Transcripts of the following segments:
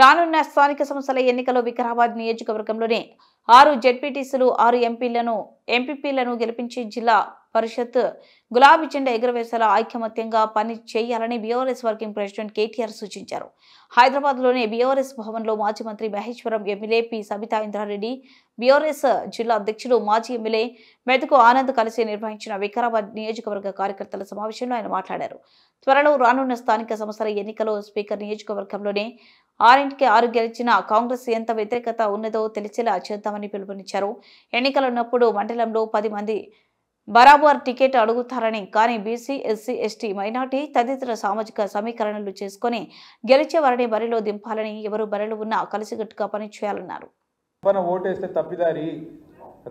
రానున్న స్థానిక సంస్థల ఎన్నికల్లో వికారాబాద్ నియోజకవర్గంలోని 6 జెడ్పీటీసీలు 6 ఎంపీపీలను గెలిపించి జిల్లా పరిషత్ గులాబీ జెండా ఎగురవేసేలా ఐకమత్యంగా పని చేయాలని బీఆర్ఎస్ వర్కింగ్ ప్రెసిడెంట్ కేటీఆర్ సూచించారు. హైదరాబాద్లోని బీఆర్ఎస్ భవన్లో మాజీ మంత్రి Maheshwaram MLA P Sabitha Indra Reddy, BRS జిల్లా అధ్యక్షుడు మాజీ ఎమ్మెల్యే మెతుకు ఆనంద్ కలిసి నిర్వహించిన వికారాబాద్ నియోజకవర్గ కార్యకర్తల సమావేశంలో ఆయన మాట్లాడారు. త్వరలో రానున్న స్థానిక సంస్థల ఎన్నికల్లో స్పీకర్ నియోజకవర్గంలోనే 6కి 6 గెలిచిన కాంగ్రెస్ ఎంత వ్యతిరేకత ఉన్నదో తెలిసేలా చేద్దామని పిలుపునిచ్చారు. ఎన్నికలున్నప్పుడు మండలంలో 10 మంది బరాబర్ టికెట్ అడుగుతారని, కానీ బీసీ, ఎస్సీ, ఎస్టీ, మైనార్టీ తదితర సామాజిక సమీకరణలు చేసుకుని గెలిచేవారిని బరిలో దింపాలని, ఎవరు బరిలో ఉన్నా కలిసికట్టుగా పనిచేయాలన్నారు. ఓటేస్తే తప్పిదారి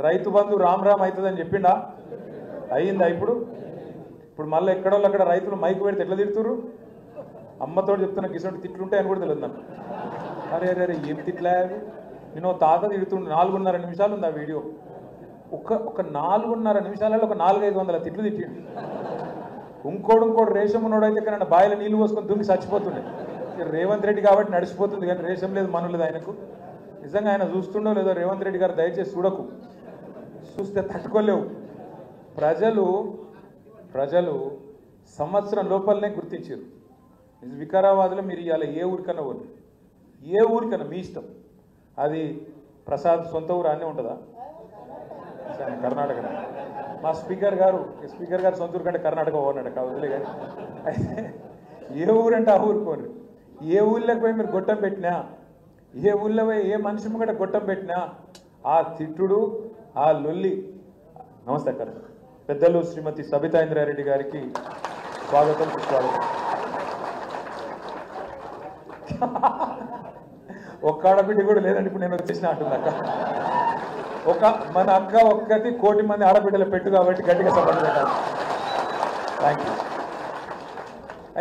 రైతు బంధు రామ్ రామ్ అవుతుందని చెప్పిండా? అయ్యిందా? ఇప్పుడు మళ్ళీ ఎక్కడోళ్ళు అక్కడ రైతులు మైకు పెడితే ఎట్లా తిడుతురు? అమ్మతో చెప్తున్నా కిసోటి తిట్లుంటాయని కూడా తెలియదు నాకు. అరే అరే అరే ఏం తిట్లా? నేను తాత తిడుతుండే 4.5 నిమిషాలు ఉంది ఆ వీడియో. ఒక 4.5 నిమిషాలలో ఒక 400-500 తిట్లు తిట్టి. ఇంకోడు రేషం ఉన్నోడైతే కానీ బాయిల నీళ్ళు పోసుకొని దుంగి చచ్చిపోతుండే. రేవంత్ రెడ్డి కాబట్టి నడిచిపోతుంది, కానీ రేషం లేదు, మను లేదు ఆయనకు. నిజంగా ఆయన చూస్తుండో లేదో రేవంత్ రెడ్డి గారు దయచేసి చూడకు, చూస్తే తట్టుకోలేవు. ప్రజలు సంవత్సరం లోపలనే గుర్తించారు. వికారాబాద్లో మీరు ఇవాళ ఏ ఊరికన్నా ఊరు, ఏ ఊరికన్నా మీ ఇష్టం. అది ప్రసాద్ సొంత ఊరు అన్నీ ఉంటుందా? కర్ణాటక. మా స్పీకర్ గారు సొంత ఊరు కంటే కర్ణాటక పోన్నాడు కావద్దులే. కానీ ఏ ఊరంటే ఆ ఊరుకోండి. ఏ ఊళ్ళకి పోయి మీరు గొట్టం పెట్టినా, ఏ ఊళ్ళో పోయి ఏ మనిషి ముంగట గొట్టం పెట్టినా ఆ తిట్టుడు, ఆ లొల్లి. నమస్తే అక్కడ పెద్దలు శ్రీమతి సబితా ఇంద్రారెడ్డి గారికి స్వాగతం, సుస్వాగతం. ఒక్క ఆడబిడ్డ కూడా లేదండి ఇప్పుడు నేను వచ్చేసిన అంటుంది అక్క. మన అక్క ఒక్కటి 1 కోటి మంది ఆడబిడ్డలు పెట్టు కాబట్టి గట్టిగా సపోర్ట్ పెట్టాలి. Thank you.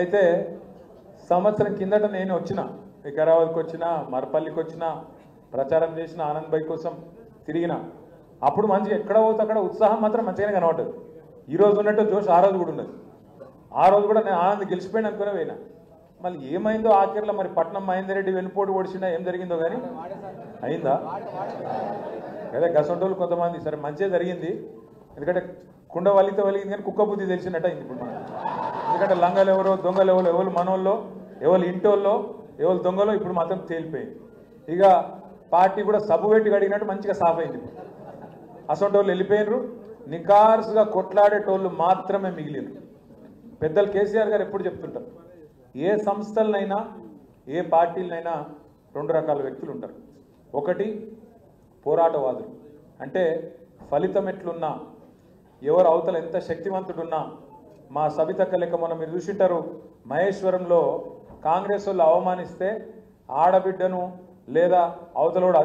అయితే సంవత్సరం కిందట నేను వచ్చిన వికారాబాద్కి వచ్చిన, మరపల్లికి వచ్చిన, ప్రచారం చేసిన, ఆనంద్ భాయ్ కోసం తిరిగిన. అప్పుడు మంచిగా ఎక్కడ పోతే అక్కడ ఉత్సాహం మాత్రం మంచిగానే కనబడ్డది. ఈరోజు ఉన్నట్టు జోష్ ఆ రోజు కూడా ఉన్నది. ఆ రోజు కూడా నేను ఆనంద్ గెలిచిపోయిన అనుకునే పోయినా. మళ్ళీ ఏమైందో ఆఖరిలో మరి పట్నం మహేందర్ రెడ్డి వెనుపోటు ఓడిచినా ఏం జరిగిందో కానీ అయిందా? అదే గసంటోళ్ళు కొంతమంది సరే మంచిగా జరిగింది. ఎందుకంటే కుండ వలితే వలిగింది కానీ కుక్క బుద్ధి తెలిసినట్టు అయింది ఇప్పుడు మనం. ఎందుకంటే లంగలు ఎవరో, దొంగలు ఎవరు మనోళ్ళో, ఎవరు ఇంటోళ్ళో, ఎవరు దొంగలో ఇప్పుడు మాత్రం తేలిపోయింది. ఇక పార్టీ కూడా సబ్బు పెట్టి అడిగినట్టు మంచిగా సాఫ్ అయింది. అసంటోళ్ళు వెళ్ళిపోయినరు, నికార్సుగా కొట్లాడేటోళ్ళు మాత్రమే మిగిలినరు. పెద్దలు కేసీఆర్ గారు ఎప్పుడు చెప్తుంటారు, ఏ సంస్థలనైనా ఏ పార్టీలనైనా 2 రకాల వ్యక్తులు ఉంటారు. ఒకటి పోరాటవాదులు, అంటే ఫలితం ఎట్లున్నా, ఎవరు అవతల ఎంత శక్తివంతుడున్నా, మా సబితక్క లెక్క మొన్న మీరు చూసింటారు మహేశ్వరంలో కాంగ్రెస్ వాళ్ళు అవమానిస్తే ఆడబిడ్డను లేదా అవతలోడు